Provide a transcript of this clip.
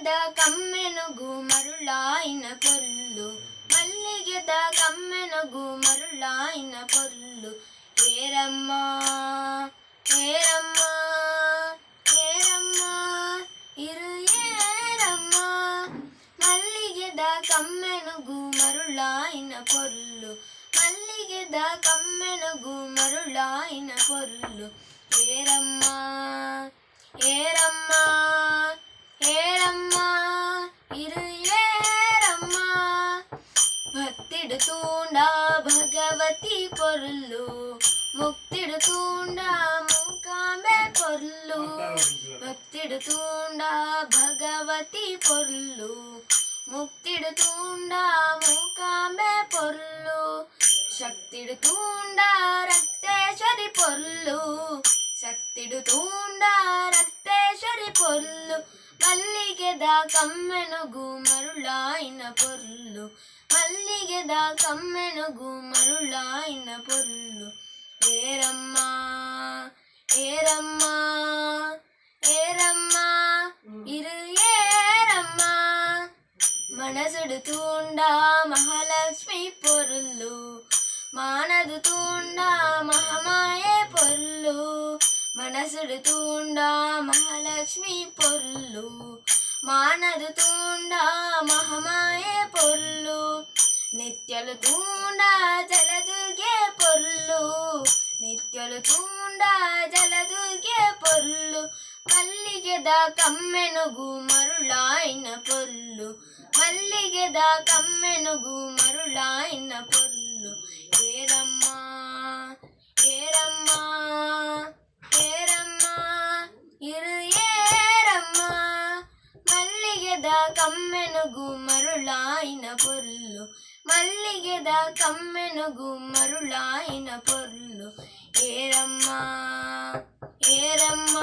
ಮಲ್ಲಿಗೆದ ಕಮ್ಮೆನುಗು ಮರುಳಾಯಿನ ಪೊರ್ಲು ಮಲ್ಲಿಗೆದ ಕಮ್ಮೆನುಗು ಮರುಳಾಯಿನ ಪೊರ್ಲು ಏರಮ್ಮ ಏರಮ್ಮ ಏರಮ್ಮ ಇರು ಏರಮ್ಮ ಮಲ್ಲಿಗೆದ ಕಮ್ಮೆನುಗು ಮರುಳಾಯಿನ ಪೊರ್ಲು ಮಲ್ಲಿಗೆದ ಕಮ್ಮೆನುಗು ಮರುಳಾಯಿನ ಪೊರ್ಲು ಏರಮ್ಮ ಏರಮ್ಮ ಏರಮ್ಮ ಇರು ಏರಮ್ಮ ಭಕ್ತಿಡುತೂಂಡ ಭಗವತಿ ಪೊರ್ಲು ಮುಕ್ತಿಡುತೂಂಡ ಮೂಕಾಂಬೆ ಪೊರ್ಲು ಭಕ್ತಿಡುತೂಂಡ ಭಗವತಿ ಪೊರ್ಲು ಮುಕ್ತಿಡುತೂಂಡ ಮೂಕಾಂಬೆ ಪೊರ್ಲು ಶಕ್ತಿಡುತೂಂಡ ರಕ್ತೇಶ್ವರಿ ಪೊರ್ಲು ಶಕ್ತಿಡುತೂಂಡ ರಕ್ತೇಶ್ವರಿ ಪೊರ್ಲು ಮಲ್ಲಿಗೆದ ಕಮ್ಮೆನುಗು ಮರುಳಾಯಿನ ಪೊರ್ಲು ಮಲ್ಲಿಗೆದ ಕಮ್ಮೆನುಗು ಮರುಳಾಯಿನ ಪೊರ್ಲು ಏರಮ್ಮ ಏರಮ್ಮ ಏರಮ್ಮ ಇರು ಏರಮ್ಮ మనసుడుతూండ మహాలక్ష్మి పొర్లు మానదుతూండ మహమాయే పొర్లు మనసుడుతూండ మహాలక్ష్మి పొర్లు మానదుతూండ మహమాయే పొర్లు నిత్యలు తూండ జలదుర్గే పొర్లు నిత్యలు తూండ జలదుర్గే పొర్లు మల్లిಗೆದ ಕಮ್ಮೆನುಗು ಮರುಳಾಯಿನ ಪೊರ್ಲು ಮಲ್ಲಿಗೆದ ಕಮ್ಮೆನುಗು ಮರುಳಾಯಿನ ಪೊರ್ಲು ಏರಮ್ಮ ಏರಮ್ಮ ಏರಮ್ಮ ಇರು ಏರಮ್ಮ ಮಲ್ಲಿಗೆದ ಕಮ್ಮೆನುಗು ಮರುಳಾಯಿನ ಪೊರ್ಲು ಮಲ್ಲಿಗೆದ ಕಮ್ಮೆನುಗು ಮರುಳಾಯಿನ ಪೊರ್ಲು ಏರಮ್ಮ ಏರಮ್ಮ